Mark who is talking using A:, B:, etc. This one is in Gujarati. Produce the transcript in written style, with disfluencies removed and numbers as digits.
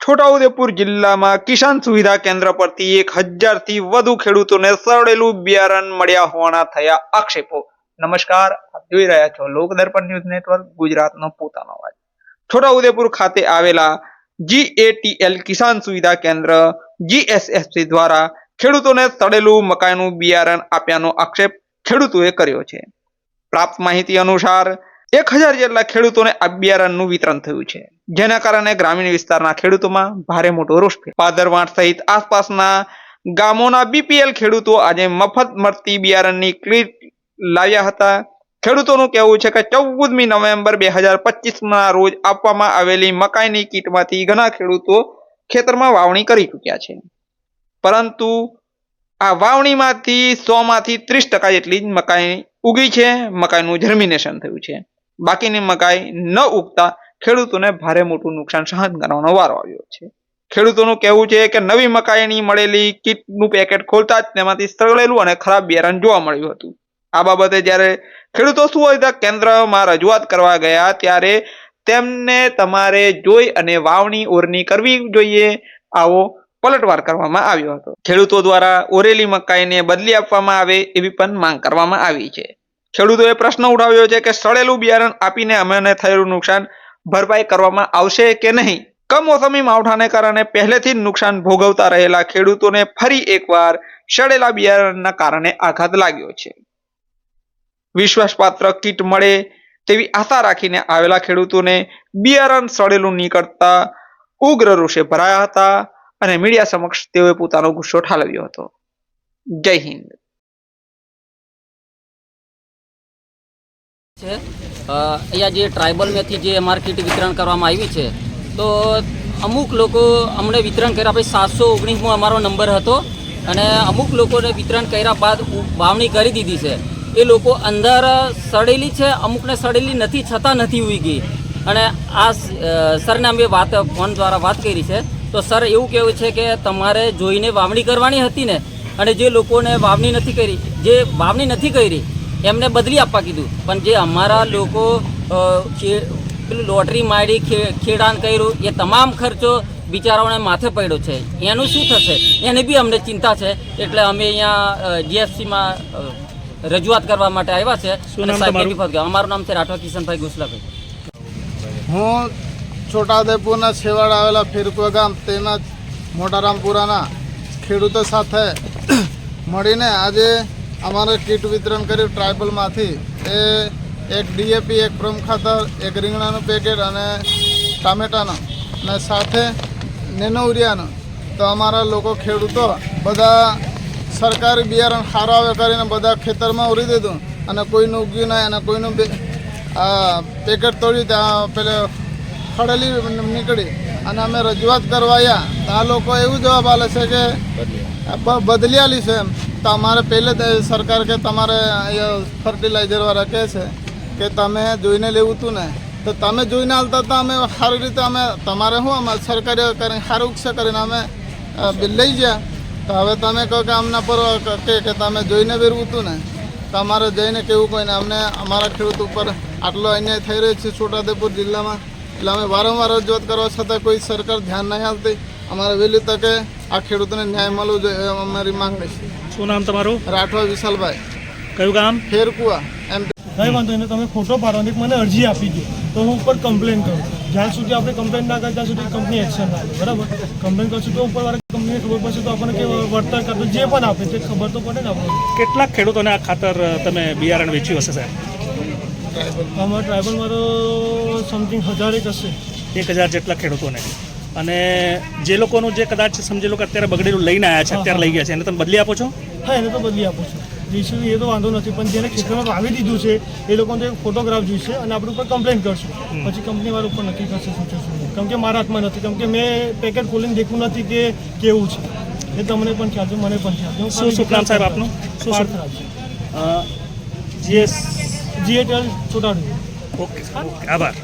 A: છોટાઉદેપુર જિલ્લામાં કિસાન સુવિધા કેન્દ્ર પરથી 1000 થી વધુ ખેડૂતોને સડેલું બિયારણ મળ્યા હોવાના થયા આક્ષેપો। નમસ્કાર, આપ જોઈ રહ્યા છો લોકદર્પણ ન્યૂઝ નેટવર્ક, ગુજરાતનો પોતાનો અવાજ। છોટાઉદેપુર ખાતે આવેલા GATL કિસાન સુવિધા કેન્દ્ર GSFC દ્વારા ખેડૂતોને સડેલું મકાઈનું બિયારણ આપ્યાનો આક્ષેપ ખેડૂતોએ કર્યો છે। પ્રાપ્ત માહિતી અનુસાર 1000 જેટલા ખેડૂતોને આ બિયારણનું વિતરણ થયું છે, જેના કારણે ગ્રામીણ વિસ્તારના ખેડૂતોમાં ભારે મોટો રોષ ફેલાયો। પાદરવાંટ સહિત આસપાસના ગામોના BPL ખેડૂતો આજે મફત મળતી બિયારણની કીટ લાવ્યા હતા। ખેડૂતોનું કહેવું છે કે 14મી નવેમ્બર 2025ના રોજ આપવામાં આવેલી મકાઈની કીટમાંથી ઘણા ખેડૂતો ખેતરમાં વાવણી કરી ચૂક્યા છે, પરંતુ આ વાવણીમાંથી 100 માંથી 30% જેટલી જ મકાઈ ઉગી છે, મકાઈનું જર્મિનેશન થયું છે। બાકીની મકાઈ ન ઉગતા ખેડૂતોને ભારે મોટું નુકસાન સહન કરવાનો વારો આવ્યો છે। ખેડૂતોનું કહેવું છે કે નવી મકાઈની મળેલી કીટનું પેકેટ ખોલતા જ તેમાંથી સડેલું અને ખરાબ બિયારણ જોવા મળ્યું હતું। આ બાબતે જ્યારે ખેડૂતો સુવિધા કેન્દ્રમાં રજૂઆત કરવા ગયા ત્યારે તેમને તમારે જોઈ અને વાવણી ઓરણી કરવી જોઈએ આવો પલટવાર કરવામાં આવ્યો હતો। ખેડૂતો દ્વારા ઓરેલી મકાઈને બદલી આપવામાં આવે એવી પણ માંગ કરવામાં આવી છે। ખેડૂતોએ પ્રશ્ન ઉઠાવ્યો છે કે સડેલું બિયારણ આપીને અમને થયેલું નુકસાન ભરપાઈ કરવામાં આવશે કે નહીં। કમોસમી માવઠાને કારણે પહેલેથી જ નુકસાન ભોગવતા રહેલા ખેડૂતોને ફરી એકવાર સડેલા બિયારણના કારણે આઘાત લાગ્યો છે। વિશ્વાસપાત્ર કીટ મળે તેવી આશા રાખીને આવેલા ખેડૂતોને બિયારણ સડેલું નીકળતા ઉગ્ર રોષે ભરાયા હતા અને મીડિયા સમક્ષ તેઓએ પોતાનો ગુસ્સો ઠાલવ્યો હતો। જય હિન્દ।
B: અહીંયા જે ટ્રાઇબલમાંથી જે અમારે કીટ વિતરણ કરવામાં આવી છે, તો અમુક લોકો અમને વિતરણ કર્યા પછી 719માં અમારો નંબર હતો અને અમુક લોકોને વિતરણ કર્યા બાદ વાવણી કરી દીધી છે। એ લોકો અંદર સડેલી છે, અમુકને સડેલી નથી, છતાં નથી ઉગી। અને આ સરને અમે ફોન દ્વારા વાત કરી છે, તો સર એવું કહેવું છે કે તમારે જોઈને વાવણી કરવાની હતી ને, અને જે લોકોને વાવણી નથી કરી એમને બદલી આપવા કીધું। પણ જે અમારા લોકો પેલું લોટરી મારી ખેડાણ કર્યું એ તમામ ખર્ચો બિચારાઓને માથે પડ્યો છે, એનું શું થશે એની બી અમને ચિંતા છે। એટલે અમે અહીંયા GFCમાં રજૂઆત કરવા માટે આવ્યા છે। અમારું નામ છે રાઠવા કિશનભાઈ ગોસલાભાઈ।
C: હું છોટાઉદેપુરના છેવાડે આવેલા ફેરકુવા ગામ તેમજ મોટારામપુરાના ખેડૂતો સાથે મળીને આજે અમારે કીટ વિતરણ કર્યું ટ્રાઇબલમાંથી। એ એક DAP, એક પ્રમ ખાતર, એક રીંગણાનું પેકેટ અને ટામેટાનો અને સાથે નેનો યુરિયાનો। તો અમારા લોકો ખેડૂતો બધા સરકારી બિયારણ સારું આવે કરીને બધા ખેતરમાં ઉરી દીધું અને કોઈનું ઉગ્યું નહીં અને કોઈનું પેકેટ તોડ્યું, ત્યાં પેલે ખડેલી નીકળી અને અમે રજૂઆત કરવાયા તો આ લોકો એવું જવાબ આપે છે કે બદલી આલી છે એમ। તો અમારે પહેલે સરકાર કે તમારે ફર્ટિલાઇઝરવાળા કહે છે કે તમે જોઈને લેવું હતું ને, તો તમે જોઈને આવતા તો અમે સારી રીતે અમે તમારે શું અમે સરકારી કરીને સારું ઉક્ષા કરીને અમે લઈ ગયા। તો હવે તમે કહો કે અમના પર કે તમે જોઈને વેરવું હતું ને, તો અમારે જઈને કેવું કોઈને અમને અમારા ખેડૂત ઉપર આટલો અન્યાય થઈ રહ્યો છે છોટાઉદેપુર જિલ્લામાં। એટલે અમે વારંવાર રજૂઆત કરવા છતાં કોઈ સરકાર ધ્યાન નહીં આપતી। અમારે વહેલી તકે આ ખેડૂતોને ન્યાય મળવો જોઈએ એ અમારી માંગણી છે।
D: શું નામ તમારું?
C: રાઠવા વિશાલભાઈ।
D: કયું ગામ?
C: ફેરકુવા। એમ
D: કંઈ વાંધો નહીં, તમે ખોટો પાડવાની મને અરજી આપી દો તો હું ઉપર કમ્પ્લેન કરું। જ્યાં સુધી આપણે કમ્પ્લેન ના કરીએ ત્યાં સુધી કંપની એક્શન ના લે, બરાબર? કમ્પ્લેન કરશું તો ઉપરવાળા કંપનીને ખબર પડશે, તો આપણને કે વળતર કરતો જે પણ આપે તે ખબર તો પડે ને આપણને।
E: કેટલાક ખેડૂતોને આ ખાતર તમે બિયારણ વેચ્યું હશે સાહેબ?
D: અમારા ટ્રાઇબલમાં તો સમથિંગ 1000 એક હશે।
E: 1000 જેટલા ખેડૂતોને। અને જે લોકોનું જે કદાચ સમજી લો કે અત્યારે બગડેલું લઈને આવ્યા છે, અત્યારે લઈ ગયા છે, એને તમે બદલી આપો છો?
D: હા, એને તો બદલી આપો છો, જઈશું એ તો વાંધો નથી। પણ જેને ખેતરમાં વાવી દીધું છે એ લોકોને એક ફોટોગ્રાફ જોઈશે અને આપણે ઉપર કમ્પ્લેન કરશું, પછી કંપનીવાળા ઉપર નક્કી કરશે શું છે શું નહીં। કેમ કે મારા હાથમાં નથી, કેમ કે મેં પેકેટ ખોલીને દેખવું નથી કે કેવું છે, એ તમને પણ ખ્યાલ છે, મને પણ ખ્યાલ છે।
E: શું શું નામ સાહેબ આપનું?
D: GATL છોટાઉદેપુર।
E: ઓકે, આભાર।